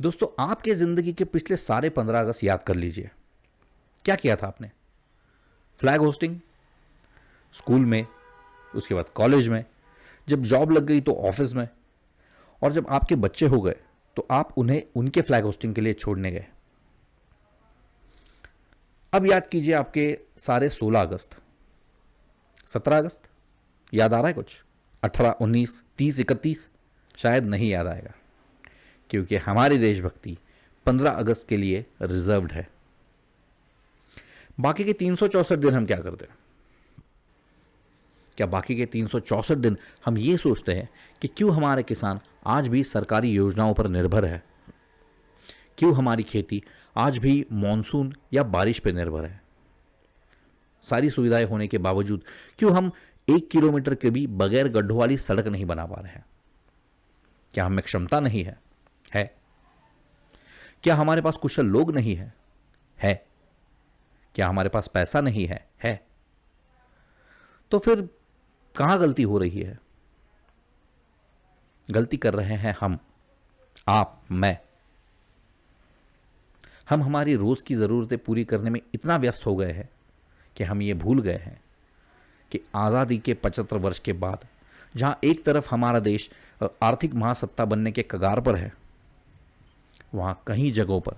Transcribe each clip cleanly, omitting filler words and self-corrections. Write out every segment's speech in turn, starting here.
दोस्तों, आपके ज़िंदगी के पिछले सारे 15 अगस्त याद कर लीजिए। क्या किया था आपने? फ्लैग होस्टिंग, स्कूल में, उसके बाद कॉलेज में, जब जॉब लग गई तो ऑफिस में, और जब आपके बच्चे हो गए तो आप उन्हें उनके फ्लैग होस्टिंग के लिए छोड़ने गए। अब याद कीजिए आपके सारे 16 अगस्त, 17 अगस्त। याद आ रहा है कुछ? 18, 19, 30, 31? शायद नहीं याद आएगा, क्योंकि हमारी देशभक्ति 15 अगस्त के लिए रिजर्व्ड है। बाकी के 364 दिन हम क्या करते हैं? क्या बाकी के 364 दिन हम ये सोचते हैं कि क्यों हमारे किसान आज भी सरकारी योजनाओं पर निर्भर है? क्यों हमारी खेती आज भी मॉनसून या बारिश पर निर्भर है? सारी सुविधाएं होने के बावजूद क्यों हम 1 किलोमीटर के भी बगैर गड्ढों वाली सड़क नहीं बना पा रहे हैं? क्या हमें क्षमता नहीं है? है। क्या हमारे पास कुशल लोग नहीं है? है। क्या हमारे पास पैसा नहीं है? है। तो फिर कहां गलती हो रही है? गलती कर रहे हैं हम, आप, मैं। हम हमारी रोज की जरूरतें पूरी करने में इतना व्यस्त हो गए हैं कि हम ये भूल गए हैं कि आजादी के 75 वर्ष के बाद जहां एक तरफ हमारा देश आर्थिक महासत्ता बनने के कगार पर है, वहां कई जगहों पर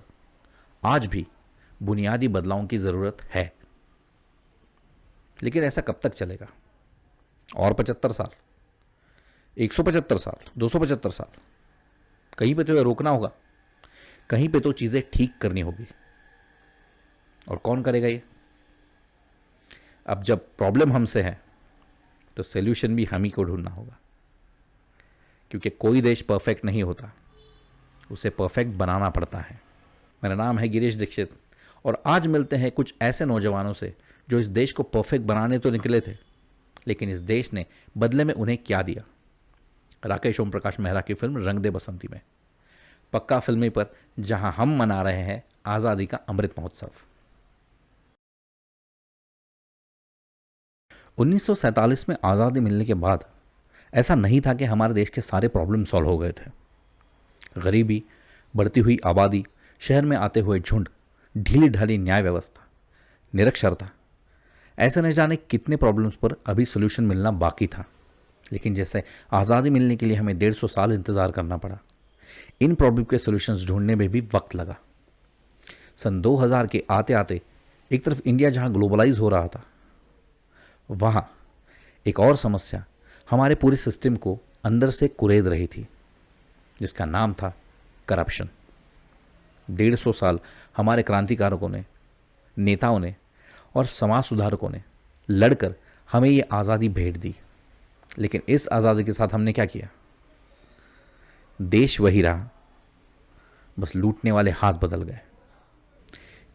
आज भी बुनियादी बदलावों की जरूरत है। लेकिन ऐसा कब तक चलेगा? और 75 साल, 175 साल, 275 साल? कहीं पे तो ये रोकना होगा, कहीं पे तो चीजें ठीक करनी होगी। और कौन करेगा ये? अब जब प्रॉब्लम हमसे है तो सॉल्यूशन भी हम ही को ढूंढना होगा, क्योंकि कोई देश परफेक्ट नहीं होता, उसे परफेक्ट बनाना पड़ता है। मेरा नाम है गिरीश दीक्षित और आज मिलते हैं कुछ ऐसे नौजवानों से जो इस देश को परफेक्ट बनाने तो निकले थे, लेकिन इस देश ने बदले में उन्हें क्या दिया। राकेश ओम प्रकाश मेहरा की फिल्म रंग दे बसंती में, पक्का फिल्मी पर, जहां हम मना रहे हैं आज़ादी का अमृत महोत्सव। 1947 में आज़ादी मिलने के बाद ऐसा नहीं था कि हमारे देश के सारे प्रॉब्लम सॉल्व हो गए थे। गरीबी, बढ़ती हुई आबादी, शहर में आते हुए झुंड, ढीली ढाली न्याय व्यवस्था, निरक्षरता, ऐसे न जाने कितने प्रॉब्लम्स पर अभी सोल्यूशन मिलना बाकी था। लेकिन जैसे आज़ादी मिलने के लिए हमें 150 साल इंतज़ार करना पड़ा, इन प्रॉब्लम के सोल्यूशंस ढूंढने में भी वक्त लगा। सन 2000 के आते आते एक तरफ इंडिया जहां ग्लोबलाइज हो रहा था, वहां एक और समस्या हमारे पूरे सिस्टम को अंदर से कुरेद रही थी, जिसका नाम था करप्शन। 150 साल हमारे क्रांतिकारकों ने, नेताओं ने और समाज सुधारकों ने लड़कर हमें ये आज़ादी भेंट दी। लेकिन इस आज़ादी के साथ हमने क्या किया? देश वही रहा, बस लूटने वाले हाथ बदल गए।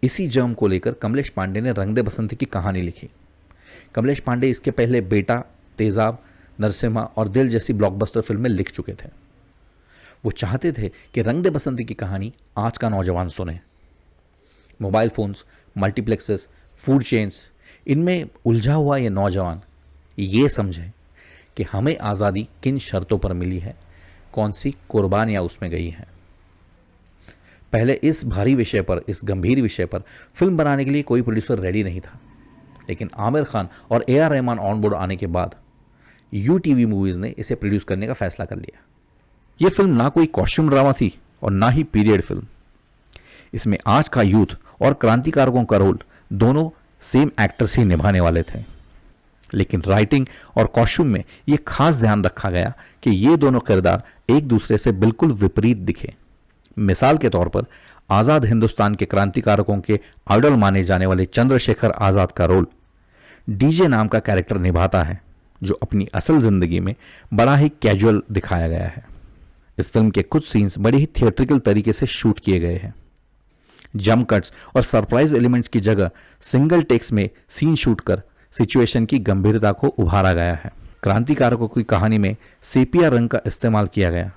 इसी जर्म को लेकर कमलेश पांडे ने रंग दे बसंती की कहानी लिखी। कमलेश पांडे इसके पहले बेटा, तेजाब, नरसिम्हा और दिल जैसी ब्लॉकबस्टर फिल्में लिख चुके थे। वो चाहते थे कि रंग दे बसंती की कहानी आज का नौजवान सुने। Mobile phones, multiplexes, food chains, इनमें उलझा हुआ ये नौजवान ये समझे कि हमें आज़ादी किन शर्तों पर मिली है, कौन सी कुर्बानियाँ उसमें गई हैं। पहले इस भारी विषय पर, इस गंभीर विषय पर फिल्म बनाने के लिए कोई प्रोड्यूसर रेडी नहीं था। लेकिन आमिर खान और AR रहमान ऑन बोर्ड आने के बाद UTV मूवीज़ ने इसे प्रोड्यूस करने का फैसला कर लिया। ये फिल्म ना कोई कॉस्ट्यूम ड्रामा थी और ना ही पीरियड फिल्म। इसमें आज का यूथ और क्रांतिकारकों का रोल दोनों सेम एक्टर्स ही निभाने वाले थे। लेकिन राइटिंग और कॉस्ट्यूम में ये खास ध्यान रखा गया कि ये दोनों किरदार एक दूसरे से बिल्कुल विपरीत दिखे। मिसाल के तौर पर आज़ाद हिंदुस्तान के क्रांतिकारकों के आइडल माने जाने वाले चंद्रशेखर आज़ाद का रोल DJ नाम का कैरेक्टर निभाता है, जो अपनी असल जिंदगी में बड़ा ही कैजुअल दिखाया गया है। इस फिल्म के कुछ सीन्स बड़े ही थिएट्रिकल तरीके से शूट किए गए हैं। जंप कट्स और सरप्राइज एलिमेंट्स की जगह सिंगल टेक्स में सीन शूट कर सिचुएशन की गंभीरता को उभारा गया है। क्रांतिकारकों की कहानी में सेपिया रंग का इस्तेमाल किया गया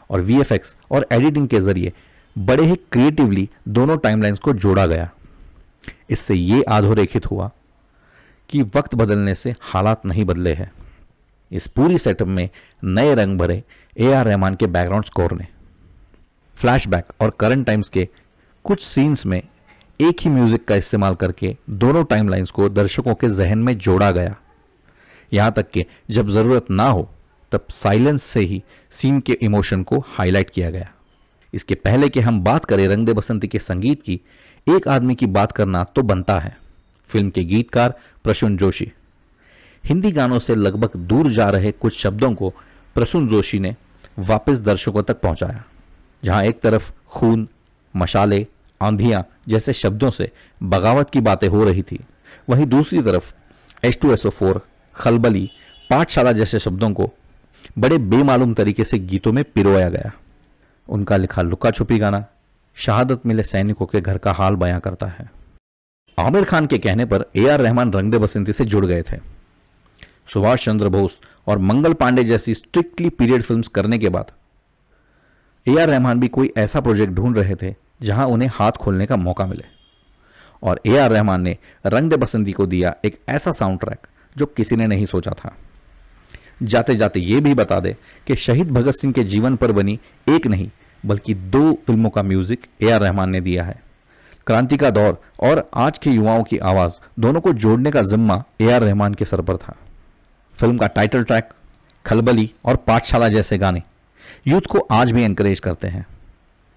और VFX और एडिटिंग के जरिए बड़े ही क्रिएटिवली दोनों टाइमलाइंस को जोड़ा गया। इससे ये अधोरेखित हुआ कि वक्त बदलने से हालात नहीं बदले हैं। इस पूरी सेटअप में नए रंग भरे AR रहमान के बैकग्राउंड स्कोर ने। फ्लैशबैक और करंट टाइम्स के कुछ सीन्स में एक ही म्यूजिक का इस्तेमाल करके दोनों टाइमलाइंस को दर्शकों के जहन में जोड़ा गया। यहां तक कि जब जरूरत ना हो तब साइलेंस से ही सीन के इमोशन को हाईलाइट किया गया। इसके पहले कि हम बात करें रंग दे बसंती के संगीत की, एक आदमी की बात करना तो बनता है, फिल्म के गीतकार प्रसून जोशी। हिंदी गानों से लगभग दूर जा रहे कुछ शब्दों को प्रसून जोशी ने वापस दर्शकों तक पहुंचाया। जहां एक तरफ खून, मशाले, आंधियां जैसे शब्दों से बगावत की बातें हो रही थी, वहीं दूसरी तरफ H2SO4, खलबली, पाठशाला जैसे शब्दों को बड़े बेमालूम तरीके से गीतों में पिरोया गया। उनका लिखा लुका छुपी गाना शहादत मिले सैनिकों के घर का हाल बयां करता है। आमिर खान के कहने पर AR रहमान रंग दे बसंती से जुड़ गए थे। सुभाष चंद्र बोस और मंगल पांडे जैसी स्ट्रिक्टली पीरियड फिल्म्स करने के बाद AR रहमान भी कोई ऐसा प्रोजेक्ट ढूंढ रहे थे जहां उन्हें हाथ खोलने का मौका मिले, और AR रहमान ने रंग दे बसंती को दिया एक ऐसा साउंड ट्रैक जो किसी ने नहीं सोचा था। जाते जाते ये भी बता दे कि शहीद भगत सिंह के जीवन पर बनी एक नहीं बल्कि 2 फिल्मों का म्यूजिक AR रहमान ने दिया है। क्रांति का दौर और आज के युवाओं की आवाज दोनों को जोड़ने का जिम्मा AR रहमान के सर पर था। फिल्म का टाइटल ट्रैक, खलबली और पाठशाला जैसे गाने यूथ को आज भी एनकरेज करते हैं।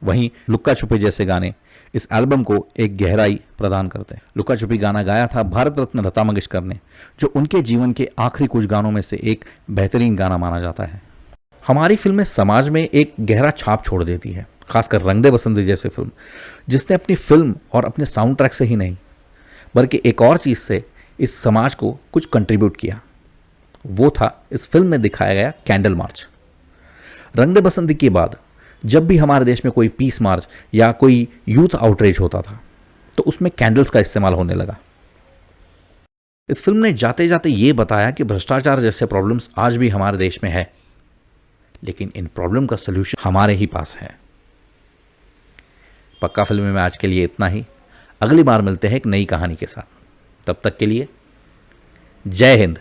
वहीं लुक्का छुपी जैसे गाने इस एल्बम को एक गहराई प्रदान करते हैं। लुक्का छुपी गाना गाया था भारत रत्न लता मंगेशकर ने, जो उनके जीवन के आखिरी कुछ गानों में से एक बेहतरीन गाना माना जाता है। हमारी फिल्में समाज में एक गहरा छाप छोड़ देती है, खासकर रंग दे बसंती जैसे फिल्म, जिसने अपनी फिल्म और अपने साउंड ट्रैक से ही नहीं बल्कि एक और चीज़ से इस समाज को कुछ कंट्रीब्यूट किया। वो था इस फिल्म में दिखाया गया कैंडल मार्च। रंग दे बसंती के बाद जब भी हमारे देश में कोई पीस मार्च या कोई यूथ आउटरीच होता था तो उसमें कैंडल्स का इस्तेमाल होने लगा। इस फिल्म ने जाते जाते ये बताया कि भ्रष्टाचार जैसे प्रॉब्लम्स आज भी हमारे देश में है, लेकिन इन प्रॉब्लम का सलूशन हमारे ही पास है। पक्का फिल्म में आज के लिए इतना ही। अगली बार मिलते हैं एक नई कहानी के साथ। तब तक के लिए जय हिंद।